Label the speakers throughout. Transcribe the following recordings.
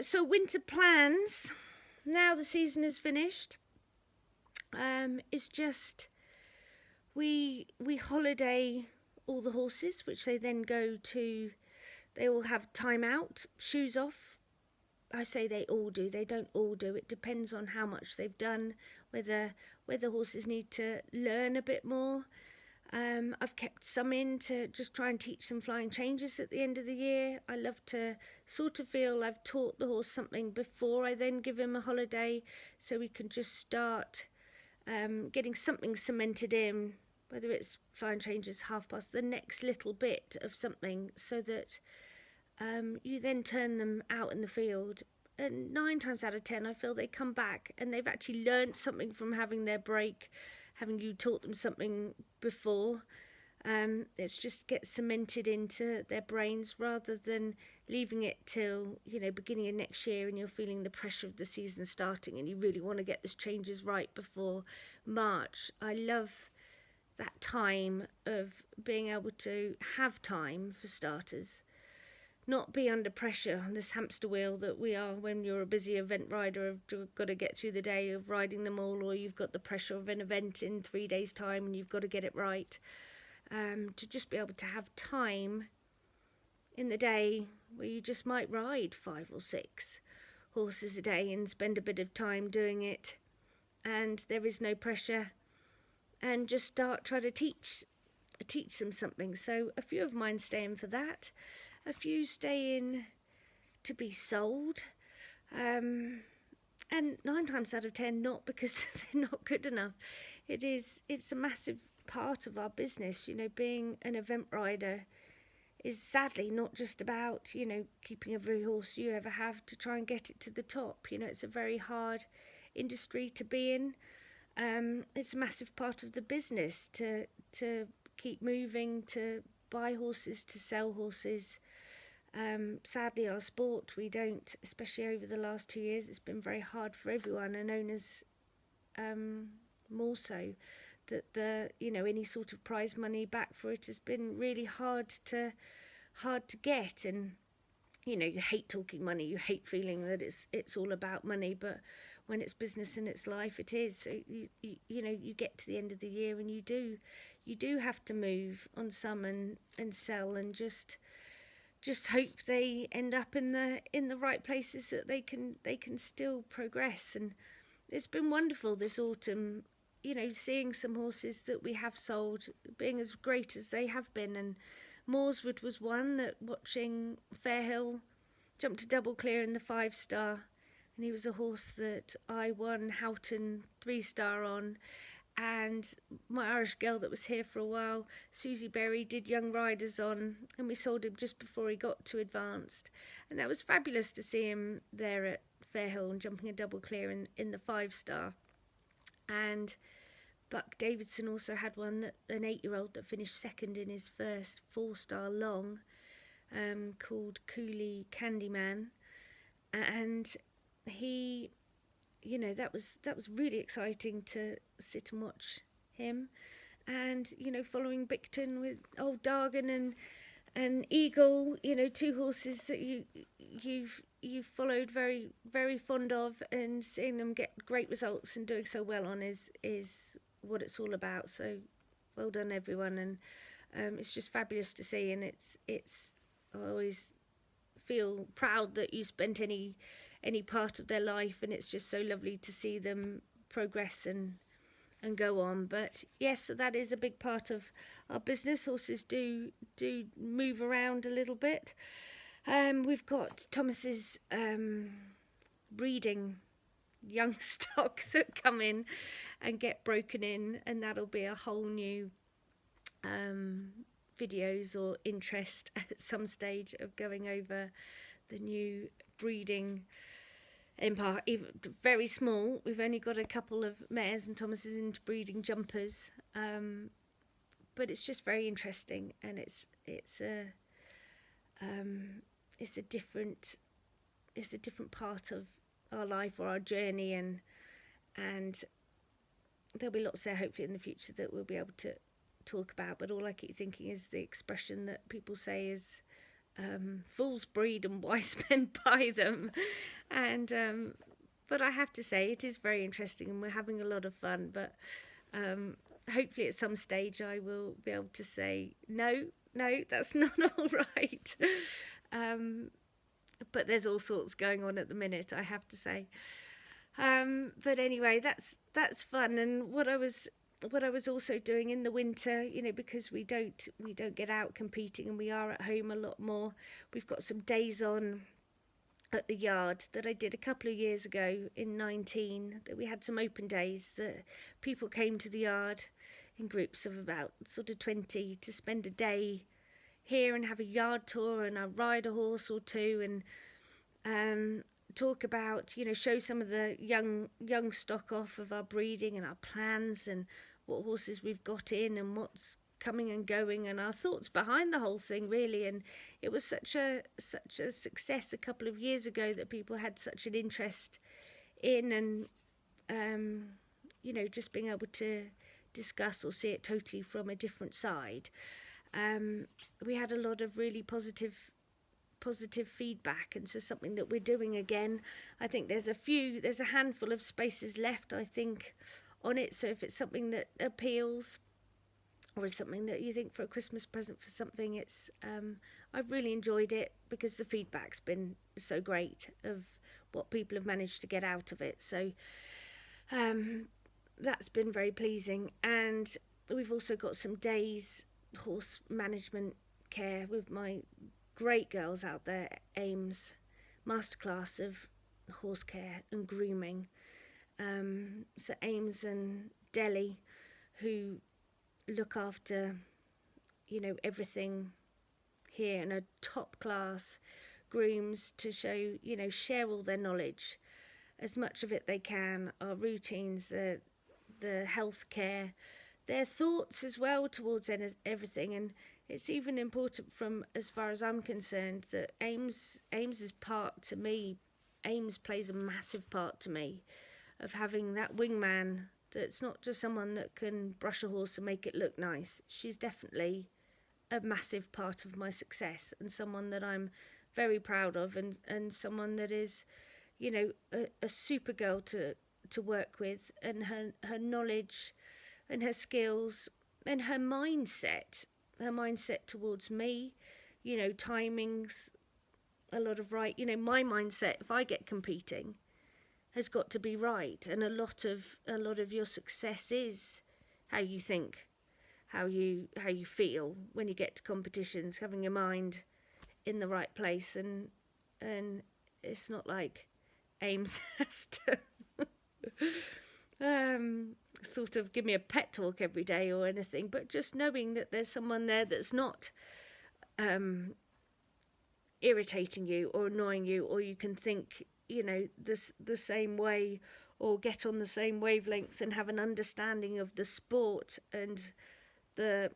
Speaker 1: So winter plans, now the season is finished, is just we holiday all the horses, which they then go to. They all have time out, shoes off. I say they all do. They don't all do. It depends on how much they've done, whether horses need to learn a bit more. I've kept some in to just try and teach them flying changes at the end of the year. I love to sort of feel I've taught the horse something before I then give him a holiday, so we can just start getting something cemented in, whether it's flying changes, half past, the next little bit of something, so that you then turn them out in the field. And 9 times out of 10, I feel they come back and they've actually learned something from having their break, having you taught them something before. It's just get cemented into their brains rather than leaving it till, beginning of next year and you're feeling the pressure of the season starting and you really want to get this changes right before March. I love that time of being able to have time for starters, not be under pressure on this hamster wheel that we are when you're a busy event rider, of got to get through the day of riding them all, or you've got the pressure of an event in 3 days' time and you've got to get it right. To just be able to have time in the day where you just might ride 5 or 6 horses a day and spend a bit of time doing it, and there is no pressure, and just try to teach them something. So a few of mine stay in for that. A few stay in to be sold, and 9 times out of 10 not because they're not good enough. It's a massive part of our business. Being an event rider is sadly not just about keeping every horse you ever have to try and get it to the top. It's a very hard industry to be in. It's a massive part of the business to keep moving, to buy horses, to sell horses. Sadly, our sport, we don't, especially over the last 2 years, it's been very hard for everyone, and owners more so, that any sort of prize money back for it has been really hard to get. And you hate talking money, you hate feeling that it's all about money, but when it's business and it's life, it is. So you get to the end of the year and you do have to move on some and sell, and just hope they end up in the right places, that they can still progress. And it's been wonderful this autumn, seeing some horses that we have sold being as great as they have been. And Moorswood was one that, watching Fairhill jump to double clear in the 5-star, and he was a horse that I won Houghton 3-star on. And my Irish girl that was here for a while, Susie Berry, did Young Riders on, and we sold him just before he got to advanced. And that was fabulous to see him there at Fairhill and jumping a double clear in the 5-star. And Buck Davidson also had one, an 8-year-old that finished second in his first 4-star long, called Cooley Candyman. And he, that was really exciting to sit and watch him. And following Bicton with Old Dargan and Eagle, 2 horses that you've followed, very, very fond of, and seeing them get great results and doing so well on is what it's all about. So well done, everyone. And it's just fabulous to see, and it's I always feel proud that you spent any part of their life, and it's just so lovely to see them progress and go on. But yes, so that is a big part of our business. Horses do move around a little bit. We've got Thomas's breeding young stock that come in and get broken in, and that'll be a whole new videos or interest at some stage of going over the new breeding empire. Even very small, we've only got a couple of mares and Thomases into breeding jumpers, but it's just very interesting, and it's a different part of our life or our journey, and there'll be lots there hopefully in the future that we'll be able to talk about. But all I keep thinking is the expression that people say is fools breed and wise men buy them. And but I have to say it is very interesting and we're having a lot of fun. But hopefully at some stage I will be able to say no, that's not all right. But there's all sorts going on at the minute, I have to say. But anyway, that's fun. And what I was also doing in the winter, because we don't get out competing and we are at home a lot more. We've got some days on at the yard that I did a couple of years ago in 19, that we had some open days that people came to the yard in groups of about sort of 20 to spend a day here and have a yard tour, and I ride a horse or two and talk about, show some of the young stock off of our breeding and our plans and what horses we've got in and what's coming and going and our thoughts behind the whole thing, really. And it was such a success a couple of years ago that people had such an interest in, and just being able to discuss or see it totally from a different side. We had a lot of really positive feedback, and so something that we're doing again. I think there's a handful of spaces left, I think, on it. So if it's something that appeals, or is something that you think for a Christmas present for something, it's I've really enjoyed it because the feedback's been so great of what people have managed to get out of it. So that's been very pleasing. And we've also got some days horse management care with my great girls out there, Ames, Masterclass of horse care and grooming. So Ames and Delhi, who look after, everything here, and are top class grooms to share all their knowledge, as much of it they can, our routines, the health care, their thoughts as well towards everything. And it's even important, from as far as I'm concerned, that Ames's part to me, Ames plays a massive part to me, of having that wingman that's not just someone that can brush a horse and make it look nice. She's definitely a massive part of my success, and someone that I'm very proud of, and someone that is, a super girl to work with, and her knowledge and her skills and her mindset towards me, timings, a lot of right, my mindset, if I get competing, has got to be right. And a lot of your success is how you think, how you feel when you get to competitions, having your mind in the right place. And it's not like Ames has to sort of give me a pep talk every day or anything, but just knowing that there's someone there that's not irritating you or annoying you, or you can think, the same way, or get on the same wavelength and have an understanding of the sport and the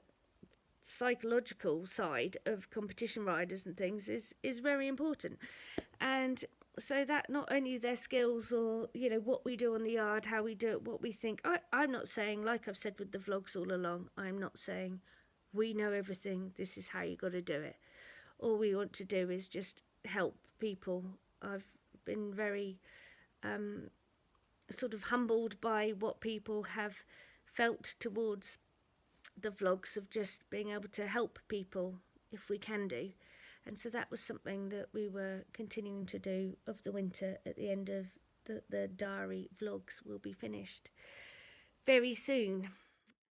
Speaker 1: psychological side of competition riders and things is very important. And so that not only their skills, or what we do on the yard, how we do it, what we think. I'm not saying, like I've said with the vlogs all along, I'm not saying we know everything, this is how you got to do it. All we want to do is just help people. I've been very sort of humbled by what people have felt towards the vlogs, of just being able to help people if we can do. And so that was something that we were continuing to do of the winter. At the end of the diary vlogs will be finished very soon.